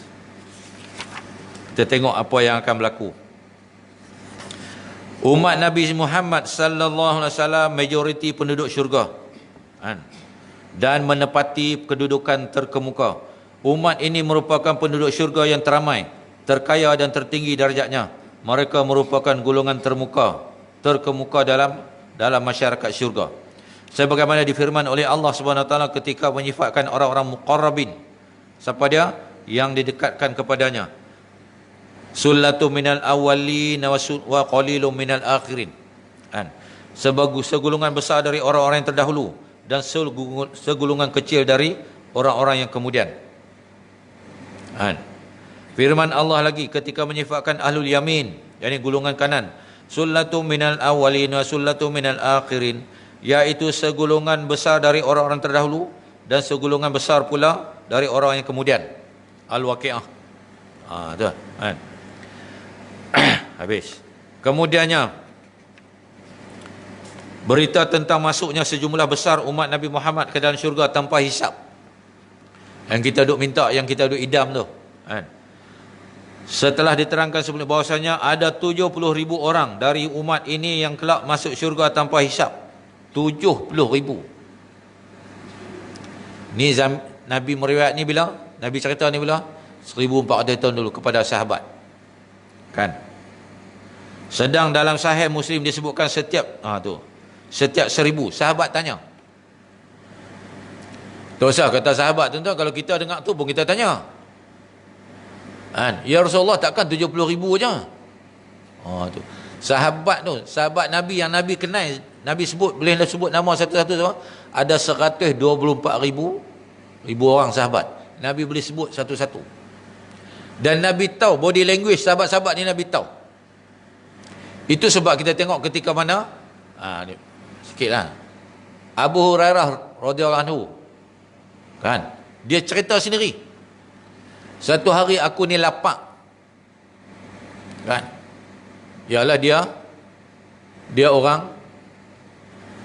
Kita tengok apa yang akan berlaku. Umat Nabi Muhammad sallallahu alaihi wasallam majoriti penduduk syurga. Dan menepati kedudukan terkemuka. Umat ini merupakan penduduk syurga yang teramai, terkaya dan tertinggi darjatnya. Mereka merupakan golongan terkemuka dalam masyarakat syurga. Sebagaimana difirman oleh Allah Subhanahu wa taala ketika menyifatkan orang-orang muqarrabin. Siapa dia? Yang didekatkan kepadanya. Sullatu minal awwalin wa qalilun minal akhirin. Segulungan besar dari orang-orang yang terdahulu dan segulungan kecil dari orang-orang yang kemudian. Firman Allah lagi ketika menyifatkan ahlul yamin, yakni golongan kanan. Sullatu minal awwalin wa sullatu minal akhirin, iaitu segulungan besar dari orang-orang terdahulu dan segulungan besar pula dari orang yang kemudian. Al-Waqi'ah. Tu kan. Habis. Kemudiannya berita tentang masuknya sejumlah besar umat Nabi Muhammad ke dalam syurga tanpa hisap. Yang kita duk minta, yang kita duk idam tu. Kan. Setelah diterangkan sebelum bahawasanya ada 70,000 orang dari umat ini yang kelak masuk syurga tanpa hisap. 70,000. Ni Nabi meriwayat ni bila? Nabi cerita ni bila? 1400 tahun dulu kepada sahabat. Kan? Sedang dalam Sahih Muslim disebutkan setiap setiap 1000. Sahabat tanya. Tak usah kata sahabat tuan-tuan, kalau kita dengar tu pun kita tanya. Kan? Ya Rasulullah, takkan 70,000 aja. Tu. Sahabat tu, sahabat Nabi yang Nabi kenal, Nabi sebut, boleh sebut nama satu-satu semua. Ada 124,000 orang sahabat. Nabi boleh sebut satu-satu. Dan Nabi tahu body language sahabat-sahabat ni, Nabi tahu. Itu sebab kita tengok ketika mana ni, sikitlah. Abu Hurairah radhiyallahu anhu, kan, dia cerita sendiri, satu hari aku ni lapar, kan, ialah dia orang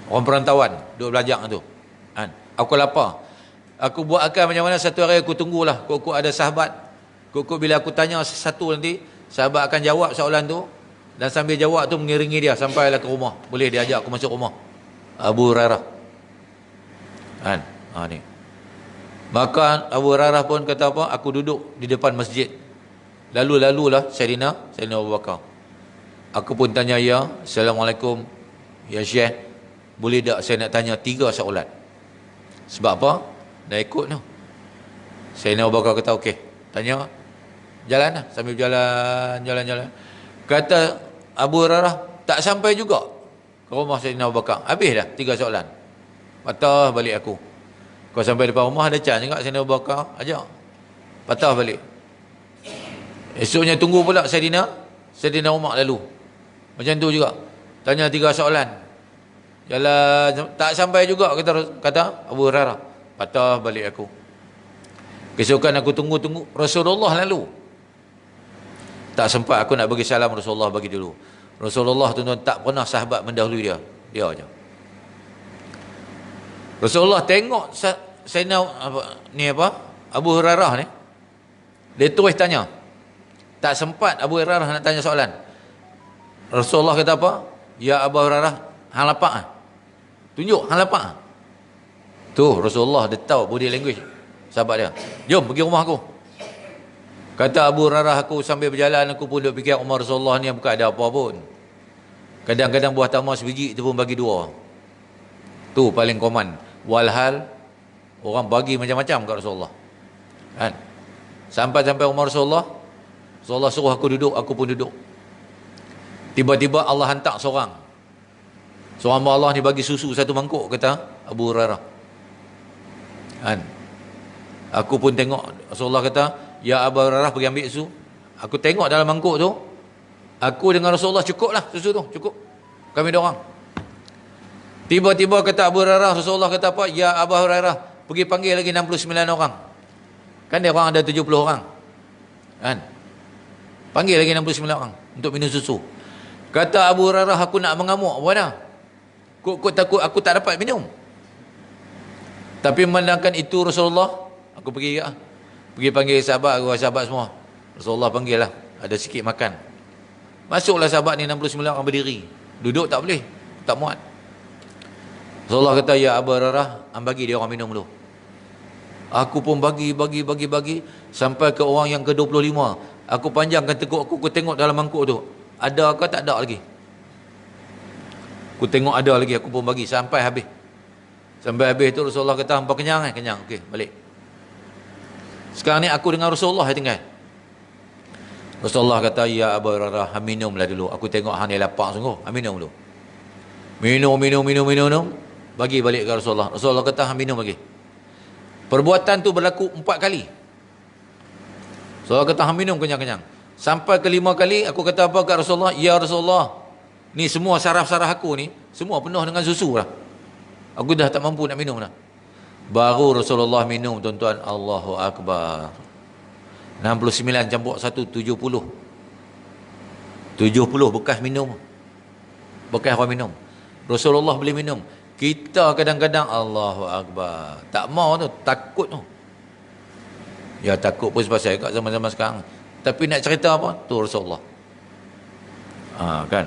perantauan, duduk belajar tu, kan, aku lapar, aku buat akal macam mana, satu hari aku tunggulah, kok ada sahabat, kok bila aku tanya satu nanti, sahabat akan jawab soalan tu, dan sambil jawab tu mengiringi dia sampailah ke rumah, boleh dia ajak aku masuk rumah Abu Hurairah, kan, ni. Maka Abu Hurairah pun kata apa, aku duduk di depan masjid, lalu-lalulah Sayyidina Abu Bakar. Aku pun tanya, ya, Assalamualaikum, ya Syekh, boleh tak saya nak tanya 3 soalan? Sebab apa? Dah ikut tu. Sayyidina Abu Bakar kata, okey, tanya. Jalan lah, sambil jalan. Kata Abu Hurairah, tak sampai juga ke rumah Sayyidina Abu Bakar, habis dah 3 soalan. Patah balik aku. Kau sampai depan rumah, ada can juga Sayyidina Abu Bakar, ajak. Patah balik. Esoknya tunggu pula Sayyidina Umar lalu. Macam tu juga. Tanya 3 soalan. Jalan, tak sampai juga, kata Abu Hurairah. Patah balik aku. Keesokan aku tunggu, Rasulullah lalu. Tak sempat aku nak bagi salam, Rasulullah bagi dulu. Rasulullah tuan-tuan tak pernah sahabat mendahului dia. Dia aja. Rasulullah tengok Sayyidina Abu Hurairah ni, dia terus tanya. Tak sempat Abu Hurairah nak tanya soalan. Rasulullah kata apa? Ya Abu Hurairah, hang lapar? Tunjuk hang lapar. Tu Rasulullah dia tahu body language sahabat dia. Jom pergi rumah aku. Kata Abu Hurairah, aku sambil berjalan aku pun duk fikir Umar Rasulullah ni bukan ada apa pun. Kadang-kadang buah tamar sebiji tu pun bagi 2. Tu paling common. Walhal orang bagi macam-macam kat Rasulullah, kan? Sampai Umar Rasulullah suruh aku duduk, aku pun duduk. Tiba-tiba Allah hantar seorang hamba Allah ni bagi susu 1 mangkuk, kata Abu Hurairah, kan? Aku pun tengok Rasulullah kata, ya Abu Hurairah pergi ambil susu. Aku tengok dalam mangkuk tu, aku dengan Rasulullah cukuplah susu tu, cukup kami 2 orang. Tiba-tiba kata Abu Hurairah, Rasulullah kata apa? Ya Abu Hurairah, pergi panggil lagi 69 orang. Kan dia orang ada 70 orang, kan? Panggil lagi 69 orang untuk minum susu. Kata Abu Hurairah, aku nak mengamuk. Apa dah? Kok takut aku tak dapat minum. Tapi memandangkan itu Rasulullah, aku pergi panggil sahabat semua. Rasulullah panggil lah, ada sikit makan. Masuklah sahabat ni 69 orang berdiri. Duduk tak boleh, tak muat. Rasulullah kata, ya Abu Hurairah, bagi dia orang minum dulu. Aku pun bagi sampai ke orang yang ke-25. Aku panjangkan tekuk aku tengok dalam mangkuk tu, ada ke tak ada lagi. Aku tengok ada lagi, aku pun bagi sampai habis. Sampai habis tu Rasulullah kata, hampa kenyang? Kenyang, okey, balik. Sekarang ni aku dengan Rasulullah tinggal. Rasulullah kata, ya Abu Hurairah, minumlah dulu. Aku tengok hang ni lapar sungguh, minum dulu. Minum. Bagi balik ke Rasulullah. Rasulullah kata, minum lagi. Perbuatan tu berlaku 4 kali. Rasulullah kata, minum kenyang-kenyang. Sampai ke 5 kali, aku kata apa kat Rasulullah? Ya Rasulullah, ni semua saraf-saraf aku ni, semua penuh dengan susu lah. Aku dah tak mampu nak minum dah. Baru Rasulullah minum, tuan-tuan. Allahu Akbar. 69 campur 1, 70. 70 bekas minum. Bekas orang minum. Rasulullah boleh minum. Kita kadang-kadang Allahu Akbar, tak mau tu, takut tu. Ya takut pun sebab kat zaman-zaman sekarang. Tapi nak cerita apa? Tu Rasulullah. Kan.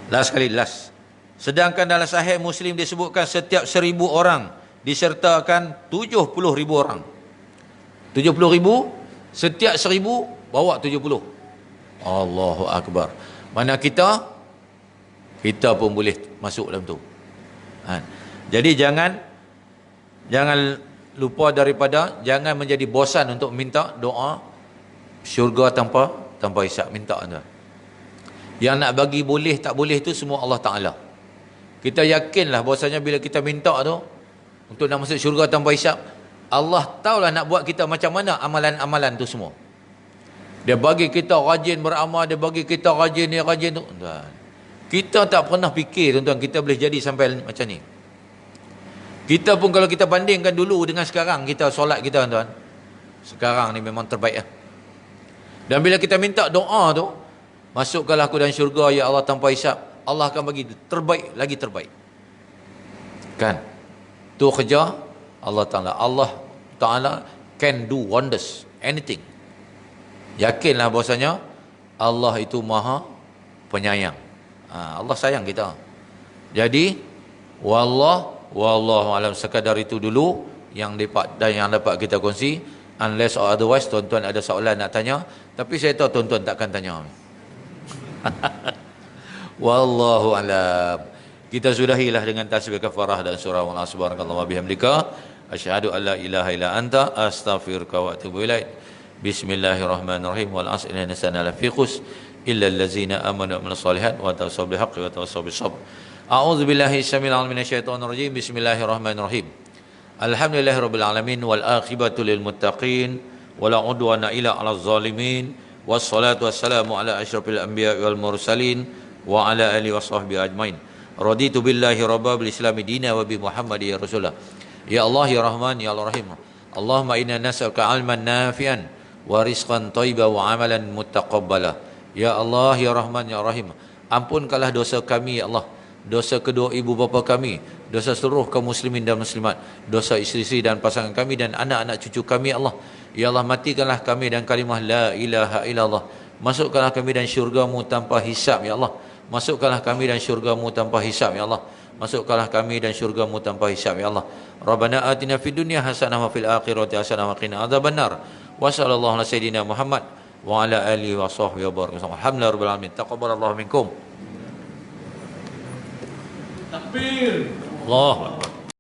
Last. Sedangkan dalam Sahih Muslim disebutkan setiap 1000 orang disertakan 70,000 orang. 70,000, setiap 1000 bawa 70. Allahu Akbar. Mana kita kita pun boleh masuk dalam tu. Jadi jangan lupa daripada, jangan menjadi bosan untuk minta doa syurga tanpa hisap. Minta tuan. Yang nak bagi boleh tak boleh tu semua Allah Ta'ala. Kita yakinlah bahwasanya bila kita minta tu untuk nak masuk syurga tanpa hisap, Allah tahulah nak buat kita macam mana amalan-amalan tu semua. Dia bagi kita rajin beramal, dia bagi kita rajin ni rajin tu. Kita tak pernah fikir tuan-tuan kita boleh jadi sampai macam ni. Kita pun kalau kita bandingkan dulu dengan sekarang, kita solat kita tuan-tuan, sekarang ni memang terbaik lah. Dan bila kita minta doa tu, masukkanlah aku dalam syurga ya Allah tanpa hisap, Allah akan bagi terbaik lagi terbaik. Kan? Tu kerja Allah Ta'ala. Allah Ta'ala can do wonders, anything. Yakinlah bahwasanya Allah itu maha penyayang. Allah sayang kita. Jadi wallahu alam, sekadar itu dulu yang dapat kita kongsi. Unless or otherwise tuan-tuan ada soalan nak tanya, tapi saya tahu tuan-tuan takkan tanya. Wallahu alam. Kita sudahilah dengan tasbih kafarah dan surah wal subhanallahi wa bihamdika asyhadu an la ilaha illa anta astaghfiruka wa atubu ilaik. Bismillahirrahmanirrahim. Wal 'asri inna insana lafi khusr illa allazina amanu wa amilus solihat wa tawassaw bil haqqi wa tawassaw bis sabr. A'udzu billahi syamil 'alim minasyaitonir rajim. Bismillahirrahmanirrahim. Alhamdulillahirabbil alamin wal akhibatu lil muttaqin wala udwana illa 'alal zalimin. Wassalatu wassalamu ala asyrafil anbiya'i wal mursalin wa ala alihi washabbihi ajmain. Raditu billahi rabba bil islami dina wa bi Muhammadin rasulullah. Ya Allah ya Rahman ya Rahim. Allahumma inna nas'aluka 'ilman nafi'an wa rizqan thayyiban wa 'amalan muttaqabbala. Ya Allah ya Rahman ya Rahim. Ampunkanlah dosa kami ya Allah, dosa kedua ibu bapa kami, dosa seluruh kaum muslimin dan muslimat, dosa isteri-isteri dan pasangan kami dan anak-anak cucu kami ya Allah. Ya Allah, matikanlah kami dan kalimah la ilaha illallah. Masukkanlah kami dan syurga-Mu tanpa hisab ya Allah. Masukkanlah kami dan syurga-Mu tanpa hisab ya Allah. Masukkanlah kami dan syurga-Mu tanpa hisab ya Allah. Rabbana atina fid dunya hasanah wa fil akhirati hasanah wa qina adzabannar. Wa sallallahu ala sayidina Muhammad wa ala alihi wa sahbihi wa baraka. Alhamdulillah rabbil alamin. Taqabbalallahu minkum. Takbir. Allah.